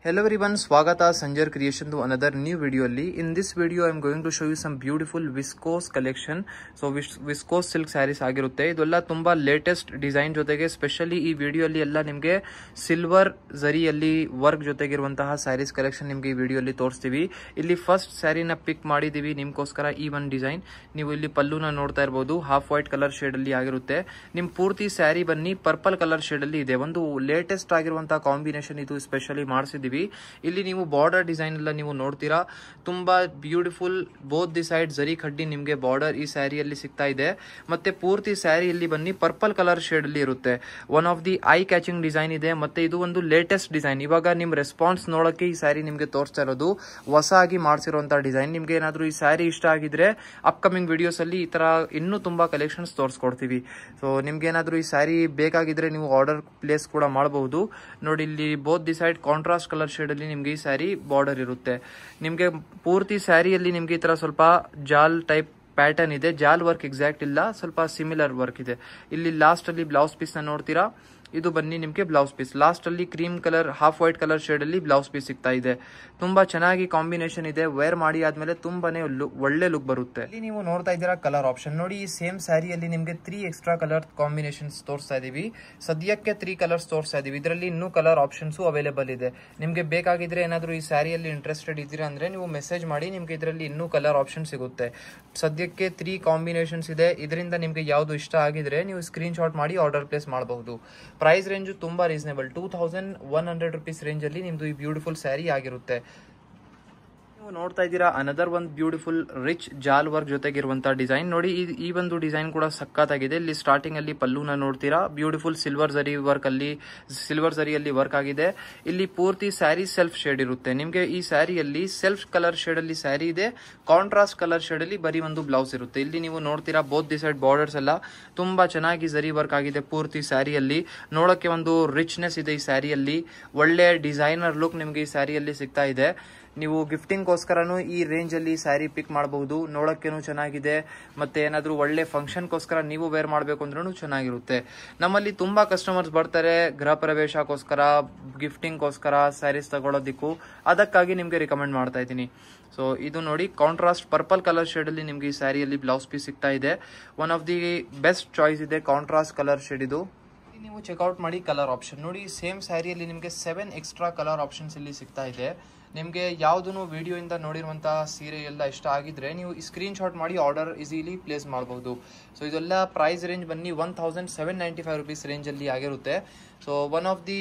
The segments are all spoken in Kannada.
Hello everyone, Swagata Sanjar Creation to another new video. In this video I am going to show you some beautiful viscose collection. So viscose silk sarees ಆಗಿರುತ್ತೆ. ಇದೆಲ್ಲ ತುಂಬಾ ಲೇಟೆಸ್ಟ್ ಡಿಸೈನ್ ಜೊತೆಗೆ ಸ್ಪೆಷಲಿ ಈ ವಿಡಿಯೋ ಅಲ್ಲಿ ಎಲ್ಲ ನಿಮಗೆ ಸಿಲ್ವರ್ ಜರಿಯಲ್ಲಿ ವರ್ಕ್ ಜೊತೆಗಿರುವಂತಹ ಸ್ಯಾರೀಸ್ ಕಲೆಕ್ಷನ್ ನಿಮಗೆ ಈ ವಿಡಿಯೋ ಅಲ್ಲಿ ತೋರಿಸ್ತೀವಿ. ಇಲ್ಲಿ ಫಸ್ಟ್ ಸ್ಯಾರಿನ ಪಿಕ್ ಮಾಡಿದೀವಿ ನಿಮಗೋಸ್ಕರ ಈ ಒಂದು ಡಿಸೈನ್. ನೀವು ಇಲ್ಲಿ ಪಲ್ಲುನ ನೋಡ್ತಾ ಇರಬಹುದು, ಹಾಫ್ ವೈಟ್ ಕಲರ್ ಶೇಡ್ ಅಲ್ಲಿ ಆಗಿರುತ್ತೆ. ನಿಮ್ ಪೂರ್ತಿ ಸ್ಯಾರಿ ಬನ್ನಿ ಪರ್ಪಲ್ ಕಲರ್ ಶೇಡ್ ಅಲ್ಲಿ ಇದೆ. ಒಂದು ಲೇಟೆಸ್ಟ್ ಆಗಿರುವಂತಹ ಕಾಂಬಿನೇಷನ್ ಇದು ಸ್ಪೆಷಲಿ ಮಾಡಿಸಿದೀವಿ. ಇಲ್ಲಿ ನೀವು ಬಾರ್ಡರ್ ಡಿಸೈನ್ ಎಲ್ಲ ನೀವು ನೋಡ್ತೀರಾ, ತುಂಬಾ ಬ್ಯೂಟಿಫುಲ್ ಬೋತ್ ದಿ ಸೈಡ್ ಜರಿ ಕಡ್ಡಿ ನಿಮಗೆ ಬಾರ್ಡರ್ ಈ ಸ್ಯಾರಿಯಲ್ಲಿ ಸಿಗ್ತಾ ಇದೆ. ಮತ್ತೆ ಪೂರ್ತಿ ಸ್ಯಾರಿ ಇಲ್ಲಿ ಬನ್ನಿ ಪರ್ಪಲ್ ಕಲರ್ ಶೇಡ್ ಅಲ್ಲಿ ಇರುತ್ತೆ. One of the I catching design ಇದೆ. ಮತ್ತೆ ಇದು ಒಂದು ಲೇಟೆಸ್ಟ್ ಡಿಸೈನ್. ಇವಾಗ ನಿಮ್ ರೆಸ್ಪಾನ್ಸ್ ನೋಡಕ್ಕೆ ಈ ಸ್ಯಾರಿ ನಿಮ್ಗೆ ತೋರಿಸ್ತಾ ಇರೋದು ಹೊಸ ಆಗಿ ಮಾಡಿಸಿರುವಂತಹ ಡಿಸೈನ್. ನಿಮ್ಗೆ ಏನಾದ್ರು ಈ ಸ್ಯಾರಿ ಇಷ್ಟ ಆಗಿದ್ರೆ ಅಪ್ಕಮಿಂಗ್ ವಿಡಿಯೋಸ್ ಅಲ್ಲಿ ಈ ತರ ಇನ್ನೂ ತುಂಬಾ ಕಲೆಕ್ಷನ್ಸ್ ತೋರಿಸ್ಕೊಡ್ತೀವಿ. ಸೊ ನಿಮ್ಗೆ ಏನಾದ್ರು ಈ ಸ್ಯಾರಿ ಬೇಕಾಗಿದ್ರೆ ನೀವು ಆರ್ಡರ್ ಪ್ಲೇಸ್ ಕೂಡ ಮಾಡಬಹುದು. ನೋಡಿ ಇಲ್ಲಿ both the side contrast colour shade ಅಲ್ಲಿ ನಿಮ್ಗೆ ಈ ಸ್ಯಾರಿ ಬಾರ್ಡರ್ ಇರುತ್ತೆ. ನಿಮ್ಗೆ ಪೂರ್ತಿ ಸ್ಯಾರಿಯಲ್ಲಿ ನಿಮ್ಗೆ ಈ ತರ ಸ್ವಲ್ಪ ಜಾಲ್ ಟೈಪ್ ಪ್ಯಾಟರ್ನ್ ಇದೆ. ಜಾಲ್ ವರ್ಕ್ ಎಕ್ಸಾಕ್ಟ್ ಇಲ್ಲ, ಸ್ವಲ್ಪ ಸಿಮಿಲರ್ ವರ್ಕ್ ಇದೆ. ಇಲ್ಲಿ ಲಾಸ್ಟ್ ಅಲ್ಲಿ ಬ್ಲೌಸ್ ಪೀಸ್ ನ ನೋಡ್ತೀರಾ, ಇದು ಬನ್ನಿ ನಿಮ್ಗೆ ಬ್ಲೌಸ್ ಪೀಸ್. ಲಾಸ್ಟ್ ಅಲ್ಲಿ cream colour half white colour shade ಅಲ್ಲಿ ಬ್ಲೌಸ್ ಪೀಸ್ ಸಿಗ್ತಾ ಇದೆ. ತುಂಬಾ ಚೆನ್ನಾಗಿ ಕಾಂಬಿನೇಷನ್ ಇದೆ. ವೇರ್ ಮಾಡಿ ಆದ್ಮೇಲೆ ತುಂಬಾನೇ ಒಳ್ಳೆ ಲುಕ್ ಬರುತ್ತೆ. ಇಲ್ಲಿ ನೀವು ನೋಡ್ತಾ ಇದ್ದೀರಾ ಕಲರ್ ಆಪ್ಷನ್. ನೋಡಿ ಈ ಸೇಮ್ ಸ್ಯಾರಿಯಲ್ಲಿ ನಿಮ್ಗೆ 3 ಎಕ್ಸ್ಟ್ರಾ ಕಲರ್ ಕಾಂಬಿನೇಷನ್ಸ್ ತೋರಿಸ್ತಾ ಇದೀವಿ. ಸದ್ಯಕ್ಕೆ 3 ಕಲರ್ಸ್ ತೋರಿಸ್ತಾ ಇದೀವಿ. ಇದರಲ್ಲಿ ಇನ್ನೂ ಕಲರ್ ಆಪ್ಷನ್ಸ್ ಅವೈಲೇಬಲ್ ಇದೆ. ನಿಮ್ಗೆ ಬೇಕಾಗಿದ್ರೆ ಏನಾದ್ರು ಈ ಸ್ಯಾರಿಯಲ್ಲಿ ಇಂಟ್ರೆಸ್ಟೆಡ್ ಇದ್ದೀರಾ ಅಂದ್ರೆ ನೀವು ಮೆಸೇಜ್ ಮಾಡಿ, ನಿಮ್ಗೆ ಇದರಲ್ಲಿ ಇನ್ನೂ ಕಲರ್ ಆಪ್ಷನ್ ಸಿಗುತ್ತೆ. ಸದ್ಯಕ್ಕೆ 3 ಕಾಂಬಿನೇಷನ್ಸ್ ಇದೆ. ಇದರಿಂದ ನಿಮ್ಗೆ ಯಾವ್ದು ಇಷ್ಟ ಆಗಿದ್ರೆ ನೀವು ಸ್ಕ್ರೀನ್ ಶಾಟ್ ಮಾಡಿ ಆರ್ಡರ್ ಪ್ಲೇಸ್ ಮಾಡಬಹುದು. ಪ್ರೈಸ್ ರೇಂಜ್ ತುಂಬಾ ರೀಸನೇಬಲ್, 2100 ರುಪೀಸ್ ರೇಂಜ್ ಅಲ್ಲಿ ನಿಮ್ದು ಈ ಬ್ಯೂಟಿಫುಲ್ ಸ್ಯಾರಿ ಆಗಿರುತ್ತೆ. ನೋಡ್ತಾ ಇದ್ದೀರಾ ಅನದರ್ ಒಂದು ಬ್ಯೂಟಿಫುಲ್ ರಿಚ್ ಜಾಲ್ ವರ್ಕ್ ಜೊತೆಗಿರುವಂತಹ ಡಿಸೈನ್. ನೋಡಿ ಈ ಒಂದು ಡಿಸೈನ್ ಕೂಡ ಸಖತ್ತಾಗಿದೆ. ಇಲ್ಲಿ ಸ್ಟಾರ್ಟಿಂಗ್ ಅಲ್ಲಿ ಪಲ್ಲುನ ನೋಡ್ತೀರಾ, ಬ್ಯೂಟಿಫುಲ್ ಸಿಲ್ವರ್ ಜರಿಯಲ್ಲಿ ವರ್ಕ್ ಆಗಿದೆ. ಇಲ್ಲಿ ಪೂರ್ತಿ ಸ್ಯಾರಿ ಸೆಲ್ಫ್ ಶೇಡ್ ಇರುತ್ತೆ. ನಿಮ್ಗೆ ಈ ಸ್ಯಾರಿಯಲ್ಲಿ ಸೆಲ್ಫ್ ಕಲರ್ ಶೇಡ್ ಅಲ್ಲಿ ಸ್ಯಾರಿ ಇದೆ, ಕಾಂಟ್ರಾಸ್ಟ್ ಕಲರ್ ಶೇಡ್ ಅಲ್ಲಿ ಬರೀ ಒಂದು ಬ್ಲೌಸ್ ಇರುತ್ತೆ. ಇಲ್ಲಿ ನೀವು ನೋಡ್ತೀರಾ ಬೋತ್ ದಿ ಸೈಡ್ ಬಾರ್ಡರ್ಸ್ ಎಲ್ಲ ತುಂಬಾ ಚೆನ್ನಾಗಿ ಜರಿ ವರ್ಕ್ ಆಗಿದೆ. ಪೂರ್ತಿ ಸ್ಯಾರಿಯಲ್ಲಿ ನೋಡಕ್ಕೆ ಒಂದು ರಿಚ್ನೆಸ್ ಇದೆ. ಈ ಸ್ಯಾರಿಯಲ್ಲಿ ಒಳ್ಳೆ ಡಿಸೈನರ್ ಲುಕ್ ನಿಮ್ಗೆ ಈ ಸ್ಯಾರಿಯಲ್ಲಿ ಸಿಗ್ತಾ ಇದೆ. ನೀವು ಗಿಫ್ಟಿಂಗ್ಗೋಸ್ಕರನೂ ಈ ರೇಂಜ್ ಅಲ್ಲಿ ಸ್ಯಾರಿ ಪಿಕ್ ಮಾಡಬಹುದು. ನೋಡಕ್ಕೇನು ಚೆನ್ನಾಗಿದೆ. ಮತ್ತೆ ಏನಾದ್ರೂ ಒಳ್ಳೆ ಫಂಕ್ಷನ್ಗೋಸ್ಕರ ನೀವು ವೇರ್ ಮಾಡಬೇಕು ಅಂದ್ರೂ ಚೆನ್ನಾಗಿರುತ್ತೆ. ನಮ್ಮಲ್ಲಿ ತುಂಬಾ ಕಸ್ಟಮರ್ಸ್ ಬರ್ತಾರೆ ಗೃಹ ಪ್ರವೇಶಕ್ಕೋಸ್ಕರ, ಗಿಫ್ಟಿಂಗ್ಗೋಸ್ಕರ ಸ್ಯಾರೀಸ್ ತಗೊಳ್ಳೋದಿಕ್ಕೂ. ಅದಕ್ಕಾಗಿ ನಿಮ್ಗೆ ರಿಕಮೆಂಡ್ ಮಾಡ್ತಾ ಇದ್ದೀನಿ. ಸೊ ಇದು ನೋಡಿ ಕಾಂಟ್ರಾಸ್ಟ್ ಪರ್ಪಲ್ ಕಲರ್ ಶೇಡ್ ಅಲ್ಲಿ ನಿಮ್ಗೆ ಈ ಸ್ಯಾರಿಯಲ್ಲಿ ಬ್ಲೌಸ್ ಪೀಸ್ ಸಿಗ್ತಾ ಇದೆ. One of the best choice ಇದೆ ಕಾಂಟ್ರಾಸ್ಟ್ ಕಲರ್ ಶೇಡ್ ಇದು. ನೀವು ಚೆಕ್ಔಟ್ ಮಾಡಿ ಕಲರ್ ಆಪ್ಷನ್. ನೋಡಿ ಸೇಮ್ ಸ್ಯಾರಿಯಲ್ಲಿ ನಿಮಗೆ 7 ಎಕ್ಸ್ಟ್ರಾ ಕಲರ್ ಆಪ್ಷನ್ಸ್ ಇಲ್ಲಿ ಸಿಗ್ತಾ ಇದೆ. ನಿಮಗೆ ಯಾವುದೂ ವಿಡಿಯೋ ಇಂದ ನೋಡಿರುವಂತಹ ಸೀರೆ ಎಲ್ಲ ಇಷ್ಟ ಆಗಿದ್ರೆ ನೀವು ಸ್ಕ್ರೀನ್ ಶಾಟ್ ಮಾಡಿ ಆರ್ಡರ್ ಈಸಿಲಿ ಪ್ಲೇಸ್ ಮಾಡಬಹುದು. ಸೊ ಇದೆಲ್ಲ ಪ್ರೈಸ್ ರೇಂಜ್ ಬನ್ನಿ 1795 ರುಪೀಸ್ ರೇಂಜ್ ಅಲ್ಲಿ ಆಗಿರುತ್ತೆ. ಸೊ ಒನ್ ಆಫ್ ದಿ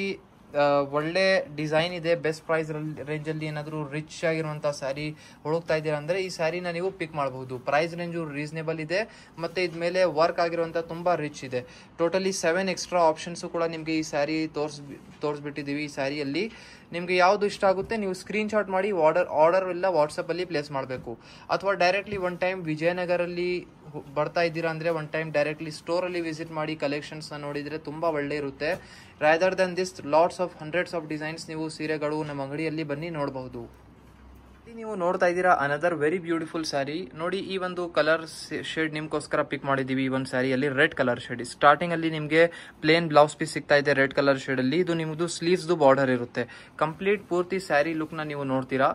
ಒಳ್ಳೆ ಡಿಸೈನ್ ಇದೆ. ಬೆಸ್ಟ್ ಪ್ರೈಸ್ ರೇಂಜ್ ಅಲ್ಲಿ ಏನಾದರೂ ರಿಚ್ ಆಗಿರುವಂತಹ ಸ್ಯಾರಿ ಹುಡುಕ್ತಾ ಇದ್ದೀರಾ ಅಂದ್ರೆ ಈ ಸ್ಯಾರಿನ ನೀವು ಪಿಕ್ ಮಾಡಬಹುದು. ಪ್ರೈಸ್ ರೇಂಜು ರೀಸನೇಬಲ್ ಇದೆ. ಮತ್ತೆ ಇದ್ಮೇಲೆ ವರ್ಕ್ ಆಗಿರುವಂತಹ ತುಂಬಾ ರಿಚ್ ಇದೆ. ಟೋಟಲಿ 7 ಎಕ್ಸ್ಟ್ರಾ ಆಪ್ಷನ್ಸ್ ಕೂಡ ನಿಮ್ಗೆ ಈ ಸ್ಯಾರಿ ತೋರಿಸ್ಬಿಟ್ಟಿದೀವಿ. ಈ ಸ್ಯಾರಿಯಲ್ಲಿ ನಿಮ್ಗೆ ಯಾವ್ದು ಇಷ್ಟ ಆಗುತ್ತೆ ನೀವು ಸ್ಕ್ರೀನ್ ಶಾಟ್ ಮಾಡಿ ಆರ್ಡರ್ ಎಲ್ಲ ವಾಟ್ಸಪ್ ಅಲ್ಲಿ ಪ್ಲೇಸ್ ಮಾಡಬೇಕು. ಅಥವಾ ಡೈರೆಕ್ಟ್ಲಿ ಒನ್ ಟೈಮ್ ವಿಜಯನಗರಲ್ಲಿ ಬರ್ತಾ ಇದ್ದೀರಾ ಅಂದ್ರೆ ಒನ್ ಟೈಮ್ ಡೈರೆಕ್ಟ್ಲಿ ಸ್ಟೋರ್ ಅಲ್ಲಿ ವಿಸಿಟ್ ಮಾಡಿ ಕಲೆಕ್ಷನ್ಸ್ ನೋಡಿದ್ರೆ ತುಂಬಾ ಒಳ್ಳೆ ಇರುತ್ತೆ. Rather than this lots of hundreds of designs ನೀವು ಸೀರೆಗಳು ನಮ್ಮ ಅಂಗಡಿಯಲ್ಲಿ ಬನ್ನಿ ನೋಡಬಹುದು. ನೀವು ನೋಡ್ತಾ ಇದ್ದೀರಾ ಅನದರ್ ವೆರಿ ಬ್ಯೂಟಿಫುಲ್ ಸ್ಯಾರಿ. ನೋಡಿ ಈ ಒಂದು ಕಲರ್ ಶೇಡ್ ನಿಮ್ಗೋಸ್ಕರ ಪಿಕ್ ಮಾಡಿದೀವಿ. ಈ ಒಂದು ಸ್ಯಾರಿಯಲ್ಲಿ ರೆಡ್ ಕಲರ್ ಶೇಡ್. ಸ್ಟಾರ್ಟಿಂಗ್ ಅಲ್ಲಿ ನಿಮ್ಗೆ ಪ್ಲೇನ್ ಬ್ಲೌಸ್ ಪೀಸ್ ಸಿಗ್ತಾ ಇದೆ ರೆಡ್ ಕಲರ್ ಶೇಡ್ ಅಲ್ಲಿ. ಇದು ನಿಮ್ದು ಸ್ಲೀವ್ಸ್ ಬಾರ್ಡರ್ ಇರುತ್ತೆ. ಕಂಪ್ಲೀಟ್ ಪೂರ್ತಿ ಸ್ಯಾರಿ ಲುಕ್ ನ ನೀವು ನೋಡ್ತೀರಾ.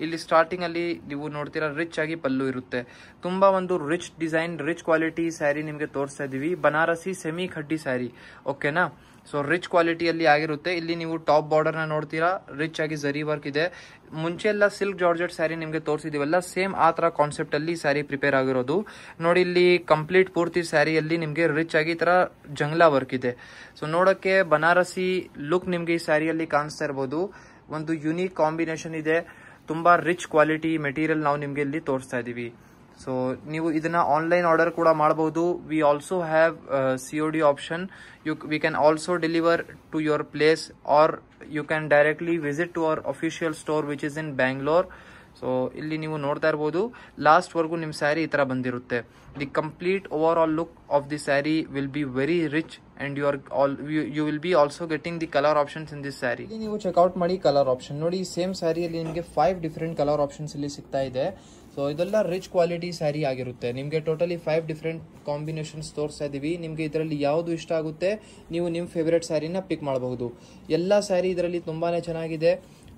ಇಲ್ಲಿ ಸ್ಟಾರ್ಟಿಂಗ್ ಅಲ್ಲಿ ನೀವು ನೋಡ್ತೀರಾ ರಿಚ್ ಆಗಿ ಪಲ್ಲು ಇರುತ್ತೆ. ತುಂಬಾ ಒಂದು rich design, rich quality sari ನಿಮ್ಗೆ ತೋರಿಸ್ತಾ ಇದೀವಿ. ಬನಾರಸಿ ಸೆಮಿ ಖಡ್ಡಿ ಸ್ಯಾರಿ, ಓಕೆನಾ. ಸೊ ರಿಚ್ ಕ್ವಾಲಿಟಿಯಲ್ಲಿ ಆಗಿರುತ್ತೆ. ಇಲ್ಲಿ ನೀವು ಟಾಪ್ ಬಾರ್ಡರ್ ನ ನೋಡ್ತೀರಾ, ರಿಚ್ ಆಗಿ ಜರಿ ವರ್ಕ್ ಇದೆ. ಮುಂಚೆ ಎಲ್ಲ ಸಿಲ್ಕ್ ಜಾರ್ಜೆಟ್ ಸ್ಯಾರಿ ನಿಮ್ಗೆ ತೋರಿಸಿದೀವಲ್ಲ, ಸೇಮ್ ಆ ತರ ಕಾನ್ಸೆಪ್ಟ್ ಅಲ್ಲಿ ಸ್ಯಾರಿ ಪ್ರಿಪೇರ್ ಆಗಿರೋದು. ನೋಡಿ ಇಲ್ಲಿ ಕಂಪ್ಲೀಟ್ ಪೂರ್ತಿ ಸ್ಯಾರಿಯಲ್ಲಿ ನಿಮ್ಗೆ ರಿಚ್ ಆಗಿ ತರ ಜಂಗ್ಲಾ ವರ್ಕ್ ಇದೆ. ಸೊ ನೋಡಕ್ಕೆ ಬನಾರಸಿ ಲುಕ್ ನಿಮ್ಗೆ ಈ ಸ್ಯಾರಿಯಲ್ಲಿ ಕಾಣಿಸ್ತಾ ಇರಬಹುದು. ಒಂದು ಯುನೀಕ್ ಕಾಂಬಿನೇಷನ್ ಇದೆ. ತುಂಬಾ ರಿಚ್ ಕ್ವಾಲಿಟಿ ಮೆಟೀರಿಯಲ್ ನಾವು ನಿಮ್ಗೆ ಇಲ್ಲಿ ತೋರಿಸ್ತಾ ಇದೀವಿ. ಸೊ ನೀವು ಇದನ್ನ ಆನ್ಲೈನ್ ಆರ್ಡರ್ ಕೂಡ ಮಾಡಬಹುದು. We also have COD option. We can also deliver to your place or you can directly visit to our official store which is in Bangalore. So ಇಲ್ಲಿ ನೀವು ನೋಡ್ತಾ ಇರಬಹುದು ಲಾಸ್ಟ್ ವರ್ಗು ನಿಮ್ ಸ್ಯಾರಿ ಈ ತರ ಬಂದಿರುತ್ತೆ. The complete overall look of the sari will be very rich and you will be also getting the colour options in this sari. ನೀವು ಚೆಕ್ಔಟ್ ಮಾಡಿ ಕಲರ್ ಆಪ್ಷನ್. ನೋಡಿ ಸೇಮ್ ಸ್ಯಾರಿಯಲ್ಲಿ ನಿಮಗೆ 5 ಡಿಫರೆಂಟ್ ಕಲರ್ ಆಪ್ಷನ್ಸ್ ಇಲ್ಲಿ ಸಿಗ್ತಾ ಇದೆ. ಸೊ ಇದೆಲ್ಲ ರಿಚ್ ಕ್ವಾಲಿಟಿ ಸ್ಯಾರಿ ಆಗಿರುತ್ತೆ. ನಿಮಗೆ ಟೋಟಲಿ 5 ಡಿಫ್ರೆಂಟ್ ಕಾಂಬಿನೇಷನ್ಸ್ ತೋರಿಸ್ತಾ ಇದ್ದೀವಿ. ನಿಮಗೆ ಇದರಲ್ಲಿ ಯಾವುದು ಇಷ್ಟ ಆಗುತ್ತೆ ನೀವು ನಿಮ್ಮ ಫೇವ್ರೆಟ್ ಸ್ಯಾರಿನ ಪಿಕ್ ಮಾಡಬಹುದು. ಎಲ್ಲ ಸ್ಯಾರಿ ಇದರಲ್ಲಿ ತುಂಬಾ ಚೆನ್ನಾಗಿದೆ.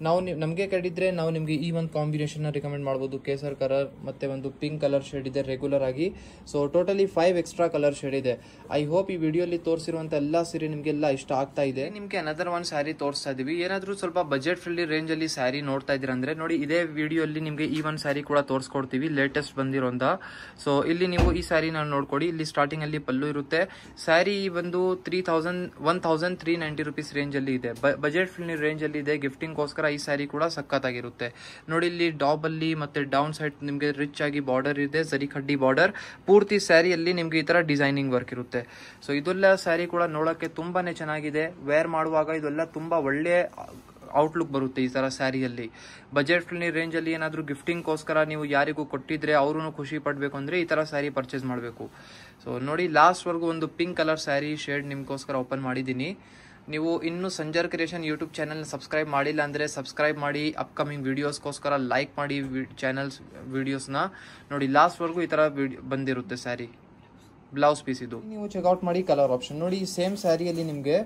ನಾವು ನಮಗೆ ಕಡಿದ್ರೆ ನಾವು ನಿಮಗೆ ಈ ಒಂದು ಕಾಂಬಿನೇಷನ್ನ ರಿಕಮೆಂಡ್ ಮಾಡ್ಬೋದು. ಕೇಸರ್ ಕಲರ್ ಮತ್ತು ಒಂದು ಪಿಂಕ್ ಕಲರ್ ಶೇಡ್ ಇದೆ ರೆಗ್ಯುಲರ್ ಆಗಿ. So totally 5 extra colour shade ಇದೆ. ಐ ಹೋಪ್ ಈ ವಿಡಿಯೋಲಿ ತೋರಿಸಿರುವಂಥ ಎಲ್ಲ ಸೀರೆ ನಿಮಗೆಲ್ಲ ಇಷ್ಟ ಆಗ್ತಾ ಇದೆ. ನಿಮಗೆ ಅನದರ್ ಒಂದು ಸ್ಯಾರಿ ತೋರಿಸ್ತಾ ಇದೀವಿ. ಏನಾದರೂ ಸ್ವಲ್ಪ ಬಜೆಟ್ ಫ್ರೆಂಡ್ಲಿ ರೇಂಜಲ್ಲಿ ಸ್ಯಾರಿ ನೋಡ್ತಾ ಇದ್ದೀರಾ ಅಂದರೆ ನೋಡಿ, ಇದೇ ವಿಡಿಯೋಲಿ ನಿಮಗೆ ಈ ಒಂದು ಸ್ಯಾರಿ ಕೂಡ ತೋರಿಸ್ಕೊಡ್ತೀವಿ, ಲೇಟೆಸ್ಟ್ ಬಂದಿರೋಂಥ. ಸೊ ಇಲ್ಲಿ ನೀವು ಈ ಸ್ಯಾರಿ ನಾನು ನೋಡ್ಕೊಡಿ. ಇಲ್ಲಿ ಸ್ಟಾರ್ಟಿಂಗ್ ಅಲ್ಲಿ ಪಲ್ಲು ಇರುತ್ತೆ. ಸ್ಯಾರಿ ಒಂದು 1390 rupees ರೇಂಜಲ್ಲಿ ಇದೆ. ಬಜೆಟ್ ಫ್ರೆಂಡ್ಲಿ ರೇಂಜಲ್ಲಿ ಇದೆ. ಗಿಫ್ಟಿಂಗ್ಗೋಸ್ಕರ ಈ ಸ್ಯಾರಿ ಕೂಡ ಸಖತ್ತಾಗಿರುತ್ತೆ. ನೋಡಿ, ಇಲ್ಲಿ ಟಾಪ್ ಅಲ್ಲಿ ಮತ್ತೆ ಡೌನ್ ಸೈಡ್ ನಿಮಗೆ ರಿಚ್ ಆಗಿ ಬಾರ್ಡರ್ ಇದೆ, ಜರಿ ಕಡ್ಡಿ ಬಾರ್ಡರ್. ಪೂರ್ತಿ ಸ್ಯಾರಿಯಲ್ಲಿ ನಿಮ್ಗೆ ಈ ತರ ಡಿಸೈನಿಂಗ್ ವರ್ಕ್ ಇರುತ್ತೆ. ಸೊ ಇದೆಲ್ಲ ಸ್ಯಾರಿ ಕೂಡ ನೋಡಕ್ಕೆ ತುಂಬಾನೇ ಚೆನ್ನಾಗಿದೆ. ವೇರ್ ಮಾಡುವಾಗ ಇದೆಲ್ಲ ತುಂಬಾ ಒಳ್ಳೆ ಔಟ್ಲುಕ್ ಬರುತ್ತೆ ಈ ತರ ಸ್ಯಾರಿಯಲ್ಲಿ. ಬಜೆಟ್ ಫ್ರೆಂಡ್ಲಿ ರೇಂಜ್ ಅಲ್ಲಿ ಏನಾದರೂ ಗಿಫ್ಟಿಂಗ್ಗೋಸ್ಕರ ನೀವು ಯಾರಿಗೂ ಕೊಟ್ಟಿದ್ರೆ ಅವರು ಖುಷಿ ಪಡಬೇಕು ಅಂದ್ರೆ ಈ ತರ ಸ್ಯಾರಿ ಪರ್ಚೇಸ್ ಮಾಡಬೇಕು. ಸೊ ನೋಡಿ, ಲಾಸ್ಟ್ ವರ್ಗು ಒಂದು ಪಿಂಕ್ ಕಲರ್ ಸ್ಯಾರಿ ಶೇಡ್ ನಿಮ್ಗೋಸ್ಕರ ಓಪನ್ ಮಾಡಿದ್ದೀನಿ. ನೀವು ಇನ್ನೂ Sanjar creation YouTube channel subscribe ಮಾಡಿಲ್ಲ ಅಂದರೆ ಸಬ್ಸ್ಕ್ರೈಬ್ ಮಾಡಿ. ಅಪ್ಕಮಿಂಗ್ ವಿಡಿಯೋಸ್ಗೋಸ್ಕರ ಲೈಕ್ ಮಾಡಿ ಚಾನಲ್ಸ್ ವಿಡಿಯೋಸ್ನ. ನೋಡಿ, ಲಾಸ್ಟ್ವರೆಗೂ ಈ ಥರ ಬಂದಿರುತ್ತೆ ಸ್ಯಾರಿ. ಬ್ಲೌಸ್ ಪೀಸ್ ಇದು ನೀವು ಚೆಕ್ಔಟ್ ಮಾಡಿ. ಕಲರ್ ಆಪ್ಷನ್ ನೋಡಿ, ಸೇಮ್ ಸ್ಯಾರಿಯಲ್ಲಿ ನಿಮಗೆ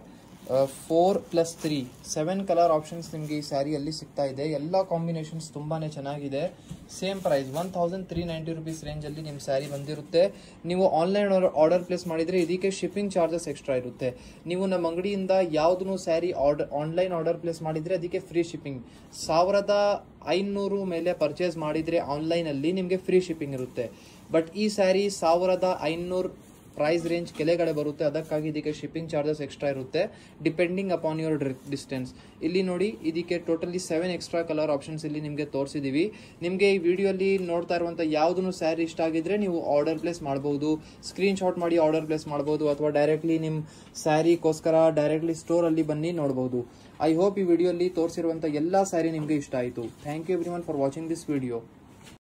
4+3 7 ಕಲರ್ ಆಪ್ಷನ್ಸ್ ನಿಮಗೆ ಈ ಸ್ಯಾರಿಯಲ್ಲಿ ಸಿಗ್ತಾ ಇದೆ. ಎಲ್ಲ ಕಾಂಬಿನೇಷನ್ಸ್ ತುಂಬಾನೇ ಚೆನ್ನಾಗಿದೆ. ಸೇಮ್ ಪ್ರೈಸ್ 1390 rupees ರೇಂಜಲ್ಲಿ ನಿಮ್ಮ ಸ್ಯಾರಿ ಬಂದಿರುತ್ತೆ. ನೀವು ಆನ್ಲೈನ್ ಆರ್ಡರ್ ಪ್ಲೇಸ್ ಮಾಡಿದರೆ ಇದಕ್ಕೆ ಶಿಪ್ಪಿಂಗ್ ಚಾರ್ಜಸ್ ಎಕ್ಸ್ಟ್ರಾ ಇರುತ್ತೆ. ನೀವು ನಮ್ಮ ಅಂಗಡಿಯಿಂದ ಯಾವುದನ್ನು ಸ್ಯಾರಿ ಆನ್ಲೈನ್ ಆರ್ಡರ್ ಪ್ಲೇಸ್ ಮಾಡಿದರೆ ಅದಕ್ಕೆ ಫ್ರೀ ಶಿಪ್ಪಿಂಗ್. 1500 ಮೇಲೆ ಪರ್ಚೇಸ್ ಮಾಡಿದರೆ ಆನ್ಲೈನಲ್ಲಿ ನಿಮಗೆ ಫ್ರೀ ಶಿಪ್ಪಿಂಗ್ ಇರುತ್ತೆ. ಬಟ್ ಈ ಸ್ಯಾರಿ 1500 ಪ್ರೈಸ್ ರೇಂಜ್ ಕೆಳಗಡೆ ಬರುತ್ತೆ. ಅದಕ್ಕಾಗಿ ಇದಕ್ಕೆ ಶಿಪ್ಪಿಂಗ್ ಚಾರ್ಜಸ್ ಎಕ್ಸ್ಟ್ರಾ ಇರುತ್ತೆ, ಡಿಪೆಂಡಿಂಗ್ ಅಪಾನ್ ಯುವರ್ ಡಿಸ್ಟೆನ್ಸ್. ಇಲ್ಲಿ ನೋಡಿ, ಇದಕ್ಕೆ ಟೋಟಲಿ 7 ಎಕ್ಸ್ಟ್ರಾ ಕಲರ್ ಆಪ್ಷನ್ಸ್ ಇಲ್ಲಿ ನಿಮಗೆ ತೋರಿಸಿದೀವಿ. ನಿಮಗೆ ಈ ವಿಡಿಯೋಲಿ ನೋಡ್ತಾ ಇರುವಂಥ ಯಾವುದನ್ನು ಸ್ಯಾರಿ ಇಷ್ಟ ಆಗಿದ್ರೆ ನೀವು ಆರ್ಡರ್ ಪ್ಲೇಸ್ ಮಾಡಬಹುದು. ಸ್ಕ್ರೀನ್ ಶಾಟ್ ಮಾಡಿ ಆರ್ಡರ್ ಪ್ಲೇಸ್ ಮಾಡಬಹುದು, ಅಥವಾ ಡೈರೆಕ್ಟ್ಲಿ ನಿಮ್ಮ ಸ್ಯಾರಿಗೋಸ್ಕರ ಡೈರೆಕ್ಟ್ಲಿ ಸ್ಟೋರಲ್ಲಿ ಬನ್ನಿ ನೋಡಬಹುದು. ಐ ಹೋಪ್ ಈ ವಿಡಿಯೋಲಿ ತೋರಿಸಿರುವಂಥ ಎಲ್ಲ ಸ್ಯಾರಿ ನಿಮಗೆ ಇಷ್ಟ ಆಯಿತು. Thank you everyone for watching this video.